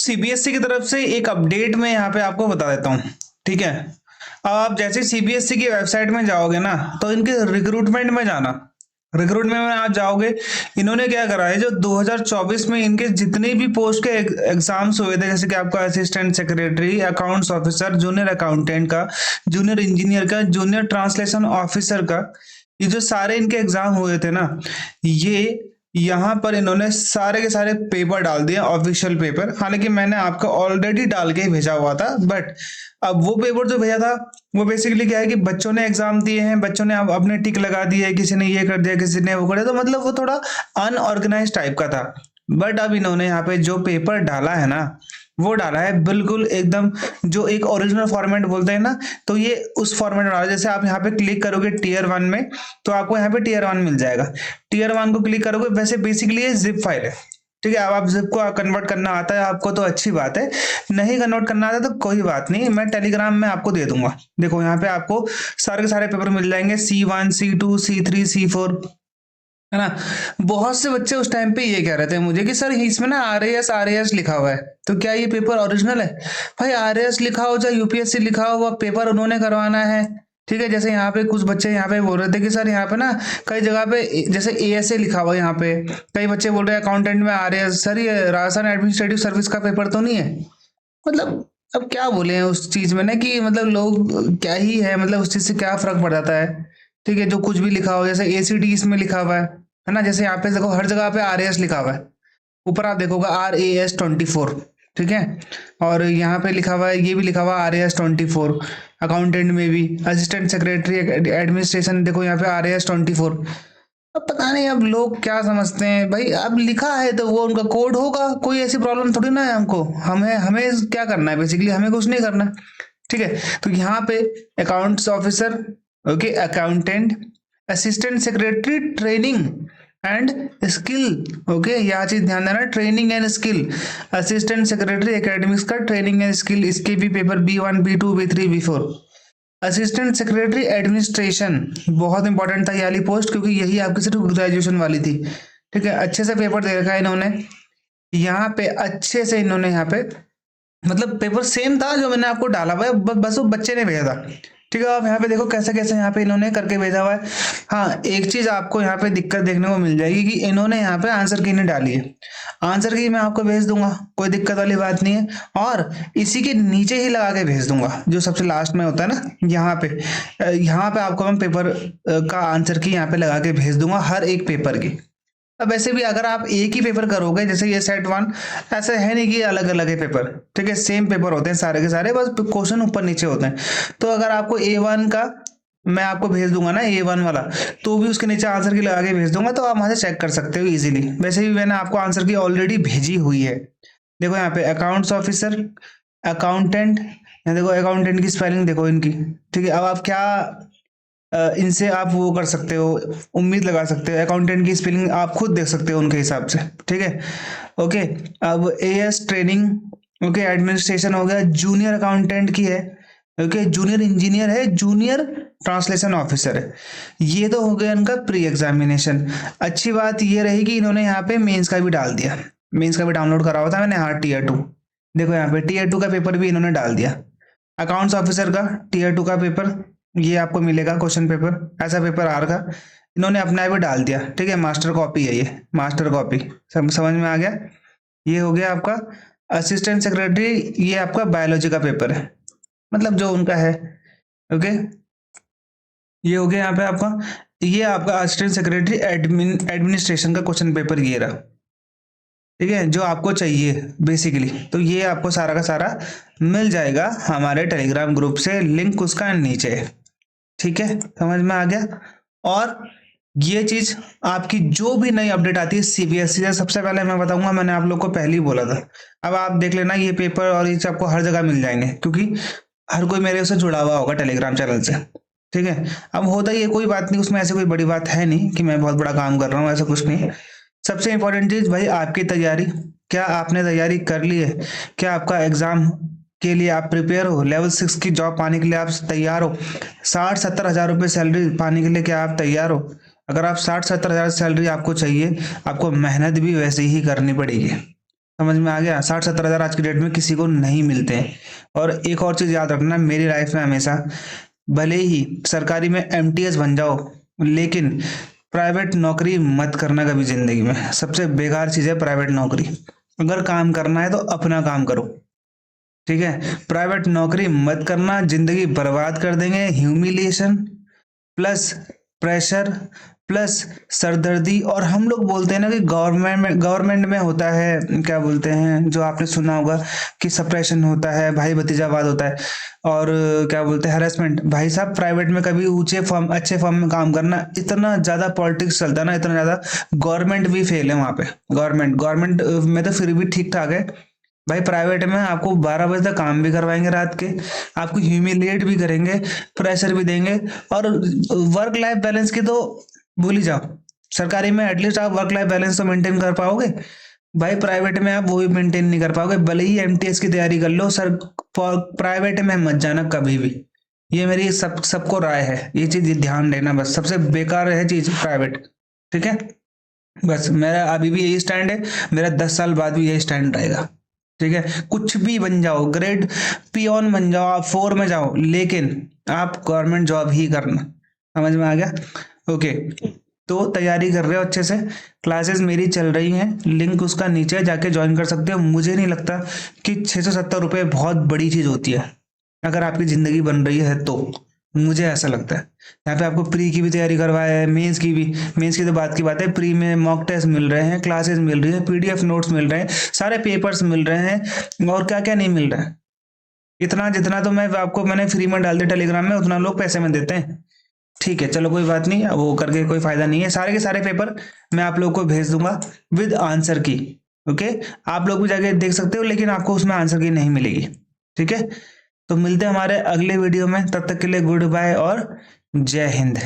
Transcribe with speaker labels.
Speaker 1: CBSE की तरफ से एक अपडेट मैं यहाँ पे आपको बता देता हूँ। ठीक है, अब आप जैसे सीबीएसई की वेबसाइट में जाओगे ना, तो इनके रिक्रूटमेंट में जाना। रिक्रूटमेंट में आप जाओगे, इन्होंने क्या करा है, जो 2024 में इनके जितने भी पोस्ट के एग्जाम्स हुए थे, जैसे कि आपका assistant secretary, accounts officer, junior accountant का, जूनियर इंजीनियर का, जूनियर ट्रांसलेशन ऑफिसर का, ये जो सारे इनके एग्जाम हुए थे ना, ये यहाँ पर इन्होंने सारे के सारे पेपर डाल दिए, ऑफिशियल पेपर। हालांकि मैंने आपको ऑलरेडी डाल के ही भेजा हुआ था, बट अब वो पेपर जो भेजा था वो बेसिकली क्या है कि बच्चों ने एग्जाम दिए हैं, बच्चों ने अब अपने टिक लगा दिए, किसी ने ये कर दिया, किसी ने वो कर दिया, तो मतलब वो थोड़ा अनऑर्गेनाइज टाइप का था। बट अब इन्होंने यहाँ पे जो पेपर डाला है ना, वो डाला है बिल्कुल एकदम जो एक ओरिजिनल फॉर्मेट बोलते हैं ना, तो ये उस फॉर्मेट में डाला। जैसे आप यहाँ पे क्लिक करोगे टीयर 1 में, तो आपको यहाँ पे टीयर 1 मिल जाएगा। टीयर 1 को क्लिक करोगे, वैसे बेसिकली ये जिप फाइल है। ठीक है, अब आप जिप को कन्वर्ट करना आता है आपको तो अच्छी बात है, नहीं कन्वर्ट करना आता तो कोई बात नहीं, मैं टेलीग्राम में आपको दे दूंगा। देखो यहाँ पे आपको सारे के सारे पेपर मिल जाएंगे, C1, C2, C3, C4, है ना। बहुत से बच्चे उस टाइम पे ये कह रहे थे मुझे कि सर इसमें ना आर ए एस लिखा हुआ है, तो क्या ये पेपर ओरिजिनल है? भाई आर-ए-एस लिखा हो चाहे यूपीएससी लिखा हो, वो पेपर उन्होंने करवाना है। ठीक है, जैसे यहाँ पे कुछ बच्चे यहाँ पे बोल रहे थे कि सर यहाँ पे ना कई जगह पे जैसे एएसए लिखा हुआ है, यहाँ पे कई बच्चे बोल रहे हैं अकाउंटेंट में आर-ए-एस। सर ये राजस्थान एडमिनिस्ट्रेटिव सर्विस का पेपर तो नहीं है? मतलब अब क्या बोले हैं उस चीज में ना कि मतलब लोग क्या ही है, मतलब उस चीज से क्या फर्क पड़ जाता है। ठीक है, जो कुछ भी लिखा हो, जैसे एसीडी इसमें लिखा हुआ है ना, जैसे यहाँ पे देखो हर जगह पे आर-ए-एस लिखा हुआ है, ऊपर आप देखोगे RAS 24। ठीक है, और यहाँ पे लिखा हुआ है, ये भी लिखा हुआ है RAS 24। अकाउंटेंट में भी असिस्टेंट सेक्रेटरी एडमिनिस्ट्रेशन, देखो यहाँ पे RAS 24। अब पता नहीं अब लोग क्या समझते हैं भाई, अब लिखा है तो वो उनका कोड होगा, कोई ऐसी प्रॉब्लम थोड़ी ना है हमको। हमें हमें क्या करना है, बेसिकली हमें कुछ नहीं करना। ठीक है, तो यहाँ पे accounts officer, okay, accountant, assistant secretary training and skill, okay, यह चीज ध्यान देना, training and skill. Assistant secretary academics का ट्रेनिंग एंड स्किल, इसके भी paper B1, B2, B3, B4। Assistant secretary administration बहुत इंपॉर्टेंट था ये वाली पोस्ट, क्योंकि यही आपकी सिर्फ ग्रेजुएशन वाली थी। ठीक है, अच्छे से पेपर दे रखा है इन्होंने, यहाँ पे अच्छे से इन्होंने यहाँ पे मतलब पेपर सेम था जो मैंने आपको डाला हुआ है, बस वो बच्चे ने भेजा था। ठीक है, आप यहाँ पे देखो कैसे कैसे यहाँ पे इन्होंने करके भेजा हुआ है। हाँ, एक चीज आपको यहाँ पे दिक्कत देखने को मिल जाएगी कि इन्होंने यहाँ पे आंसर की नहीं डाली है। आंसर की मैं आपको भेज दूंगा, कोई दिक्कत वाली बात नहीं है, और इसी के नीचे ही लगा के भेज दूंगा जो सबसे लास्ट में होता है ना, यहाँ पे आपको मैं पेपर का आंसर की यहाँ पे लगा के भेज दूंगा, हर एक पेपर की। अब वैसे भी अगर आप एक ही पेपर करोगे, जैसे ये सेट 1, ऐसा है नहीं कि अलग अलग है पेपर। ठीक है, सेम पेपर होते हैं सारे के सारे, बस क्वेश्चन ऊपर नीचे होते हैं। तो अगर आपको A1 का मैं आपको भेज दूंगा ना, A1 वाला, तो भी उसके नीचे आंसर की लगा के भेज दूंगा, तो आप वहां से चेक कर सकते हो इजीली। वैसे भी मैंने आपको आंसर की ऑलरेडी भेजी हुई है। देखो यहाँ पे अकाउंट्स ऑफिसर, अकाउंटेंट, यहाँ देखो अकाउंटेंट की स्पेलिंग देखो इनकी। ठीक है, अब आप क्या इनसे आप वो कर सकते हो, उम्मीद लगा सकते हो, अकाउंटेंट की स्पेलिंग आप खुद देख सकते हो उनके हिसाब से। ठीक है, ओके। अब AS ट्रेनिंग, ओके, एडमिनिस्ट्रेशन हो गया, जूनियर अकाउंटेंट की है, ओके, जूनियर इंजीनियर है, जूनियर ट्रांसलेशन ऑफिसर है। ये तो हो गया इनका प्री एग्जामिनेशन। अच्छी बात ये रही कि इन्होंने यहाँ पे मेंस का भी डाल दिया, मेंस का भी डाउनलोड करा हुआ था मैंने, हाँ, Tier 2। देखो यहाँ पे Tier 2 का पेपर भी इन्होंने डाल दिया। अकाउंट्स ऑफिसर का Tier 2 का पेपर ये आपको मिलेगा, क्वेश्चन पेपर, ऐसा पेपर आर का इन्होंने अपना भी डाल दिया। ठीक है, मास्टर कॉपी है, ये मास्टर कॉपी, समझ में आ गया। ये हो गया आपका असिस्टेंट सेक्रेटरी, ये आपका बायोलॉजी का पेपर है, मतलब जो उनका है। ओके, ये हो गया यहाँ पे आपका, ये आपका असिस्टेंट सेक्रेटरी एडमिनिस्ट्रेशन का क्वेश्चन पेपर ये रहा। ठीक है, जो आपको चाहिए बेसिकली, तो ये आपको सारा का सारा मिल जाएगा हमारे टेलीग्राम ग्रुप से, लिंक उसका नीचे है। ठीक है, समझ में आ गया। और ये चीज आपकी जो भी नई अपडेट आती है सीबीएसई से, सबसे पहले मैं बताऊंगा, मैंने आप लोग को पहले ही बोला था। अब आप देख लेना ये पेपर और ये आपको हर जगह मिल जाएंगे, क्योंकि हर कोई मेरे से जुड़ा हुआ होगा टेलीग्राम चैनल से। ठीक है, अब होता ही है, कोई बात नहीं, उसमें ऐसी कोई बड़ी बात है नहीं कि मैं बहुत बड़ा काम कर रहा हूँ, ऐसा कुछ नहीं। सबसे इंपॉर्टेंट चीज भाई आपकी तैयारी, क्या आपने तैयारी कर ली है? क्या आपका एग्जाम के लिए आप प्रिपेयर हो? लेवल 6 की जॉब पाने के लिए आप तैयार हो? 60-70 हजार रुपये सैलरी पाने के लिए क्या आप तैयार हो? अगर आप 60-70 हजार सैलरी आपको चाहिए, आपको मेहनत भी वैसे ही करनी पड़ेगी। समझ में आ गया? 60-70 हज़ार आज की डेट में किसी को नहीं मिलते हैं। और एक और चीज़ याद रखना, मेरी लाइफ में हमेशा, भले ही सरकारी में एमटीएस बन जाओ, लेकिन प्राइवेट नौकरी मत करना कभी ज़िंदगी में। सबसे बेकार चीज़ है प्राइवेट नौकरी। अगर काम करना है तो अपना काम करो, ठीक है? प्राइवेट नौकरी मत करना, ज़िंदगी बर्बाद कर देंगे। ह्यूमिलिएशन प्लस प्रेशर प्लस सरदर्दी। और हम लोग बोलते हैं ना कि गवर्नमेंट में होता है, क्या बोलते हैं, जो आपने सुना होगा कि सप्रेशन होता है, भाई भतीजावाद होता है, और क्या बोलते हैं, हैरेसमेंट। भाई साहब, प्राइवेट में कभी ऊंचे फॉर्म, अच्छे फॉर्म में काम करना, इतना ज्यादा पॉलिटिक्स चलता है ना, इतना ज्यादा। गवर्नमेंट भी फेल है वहां पे। गवर्नमेंट में तो फिर भी ठीक ठाक है भाई। प्राइवेट में आपको 12 बजे तक काम भी करवाएंगे रात के, आपको ह्यूमिलिएट भी करेंगे, प्रेशर भी देंगे। और वर्क लाइफ बैलेंस की तो भूल ही जाओ। सरकारी में एटलीस्ट आप वर्क लाइफ बैलेंस तो मेंटेन कर पाओगे भाई, प्राइवेट में आप वो भी मेंटेन नहीं कर पाओगे। भले ही एमटीएस की तैयारी कर लो सर, प्राइवेट में मत जाना कभी भी। ये मेरी सबको राय है, ये चीज ध्यान देना बस। सबसे बेकार है चीज प्राइवेट, ठीक है? बस मेरा अभी भी यही स्टैंड है, मेरा 10 साल बाद भी यही स्टैंड रहेगा, ठीक है? कुछ भी बन जाओ, ग्रेड पियोन बन जाओ, आप 4 में जाओ, लेकिन आप गवर्नमेंट जॉब ही करना। समझ में आ गया? ओके, तो तैयारी कर रहे हो अच्छे से। क्लासेस मेरी चल रही हैं, लिंक उसका नीचे है, जाके ज्वाइन कर सकते हो। मुझे नहीं लगता कि 670 रुपये बहुत बड़ी चीज़ होती है अगर आपकी ज़िंदगी बन रही है तो। मुझे ऐसा लगता है। यहाँ पे आपको प्री की भी तैयारी करवाया है, मेंस की भी। मेंस की तो बात की बात है, प्री में मॉक टेस्ट मिल रहे हैं, क्लासेस मिल रही है, पीडीएफ नोट्स मिल रहे हैं, सारे पेपर्स मिल रहे हैं, और क्या क्या नहीं मिल रहा है। इतना जितना तो मैंने फ्री में डाल दिया टेलीग्राम में, उतना लोग पैसे में देते हैं। ठीक है, चलो कोई बात नहीं, वो करके कोई फायदा नहीं है। सारे के सारे पेपर मैं आप लोग को भेज दूंगा विद आंसर की। ओके, आप लोग भी जाके देख सकते हो, लेकिन आपको उसमें आंसर की नहीं मिलेगी, ठीक है? तो मिलते हैं हमारे अगले वीडियो में, तब तक के लिए गुड बाय और जय हिंद।